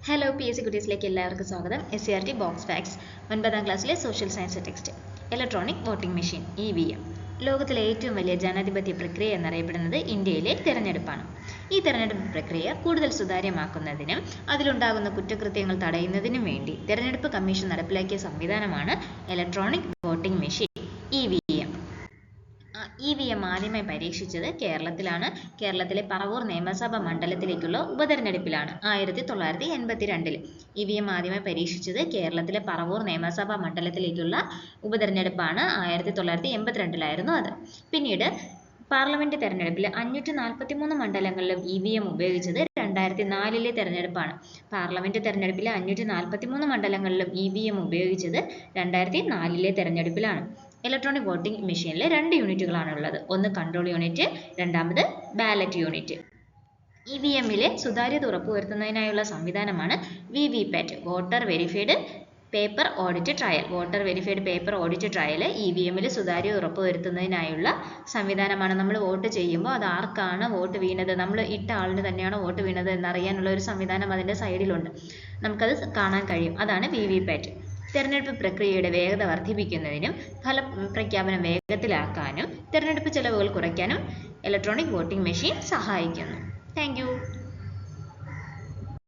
Hello PSC കുട്ടീസിലേക്ക് എല്ലാവർക്കും സ്വാഗതം. SCRT box facts 9ാം ക്ലാസ്സിലെ social science text. Electronic voting machine EVM. ലോകത്തിലെ ഏറ്റവും വലിയ ജനാധിപത്യ പ്രക്രിയ എന്നറിയപ്പെടുന്നത് ഇന്ത്യയിലെ തിരഞ്ഞെടുപ്പാണ്. ഈ തിരഞ്ഞെടുപ്പ് പ്രക്രിയ കൂടുതൽ സുതാര്യമാക്കുന്നതിനും അതിലുണ്ടാകുന്ന കുറ്റകൃത്യങ്ങൾ തടയുന്നതിനും വേണ്ടി തിരഞ്ഞെടുപ്പ് കമ്മീഷൻ നടപ്പിലാക്കിയ സംവിധാനമാണ് electronic voting machine EVM. EVM ആദ്യമായി പരീക്ഷിച്ചത് കേരളത്തിലാണ്. കേരളത്തിലെ പറവൂർ നിയമസഭാ മണ്ഡലത്തിലേക്കുള്ള ഉപതെരഞ്ഞെടുപ്പിലാണ് 1982. EVM ആദ്യമായി പരീക്ഷിച്ചത് കേരളത്തിലെ പറവൂർ നിയമസഭാ മണ്ഡലത്തിലേക്കുള്ള ഉപതെരഞ്ഞെടുപ്പാണ് 1982 അത്. പിന്നീട് പാർലമെന്റ് തെരഞ്ഞെടുപ്പിൽ 543 മണ്ഡലങ്ങളിലും EVM ഉപയോഗിച്ചത് 2004 തെരഞ്ഞെടുപ്പാണ്. പാർലമെന്റ് തെരഞ്ഞെടുപ്പിൽ 543 മണ്ഡലങ്ങളിലും EVM ഉപയോഗിച്ചത് 2004 തെരഞ്ഞെടുപ്പിലാണ്. ഇലക്ട്രോണിക് വോട്ടിംഗ് മെഷീനിൽ 2 യൂണിറ്റുകളാണ് ഉള്ളത്. ഒന്ന് കൺട്രോൾ യൂണിറ്റ്, രണ്ടാമത് ബാലറ്റ് യൂണിറ്റ്. EVM-ലെ സുതാര്യത ഉറപ്പുവരുത്തുന്നതിനായുള്ള സംവിധാനമാണ് VVPAT, voter verified paper audit trail. Voter verified paper audit trail EVM-ൽ സുതാര്യത ഉറപ്പുവരുത്തുന്നതിനായുള്ള സംവിധാനമാണ്. നമ്മൾ വോട്ട് ചെയ്യുമ്പോൾ അത് ആർക്കാണ് വോട്ട് വീണത്, നമ്മൾ ഇട്ട ആളിന് തന്നെയാണോ വോട്ട് വീണത് എന്നറിയാനുള്ള ഒരു സംവിധാനം അതിൻ്റെ സൈഡിലുണ്ട്. നമുക്കത് കാണാൻ കഴിയും. അതാണ് VVPAT. തെരഞ്ഞെടുപ്പ് പ്രക്രിയയുടെ വേഗത വർദ്ധിപ്പിക്കുന്നതിനും ഫലപ്രഖ്യാപനം വേഗത്തിലാക്കാനും തെരഞ്ഞെടുപ്പ് ചെലവുകൾ കുറയ്ക്കാനും ഇലക്ട്രോണിക് വോട്ടിംഗ് മെഷീൻ സഹായിക്കുന്നു. Thank you.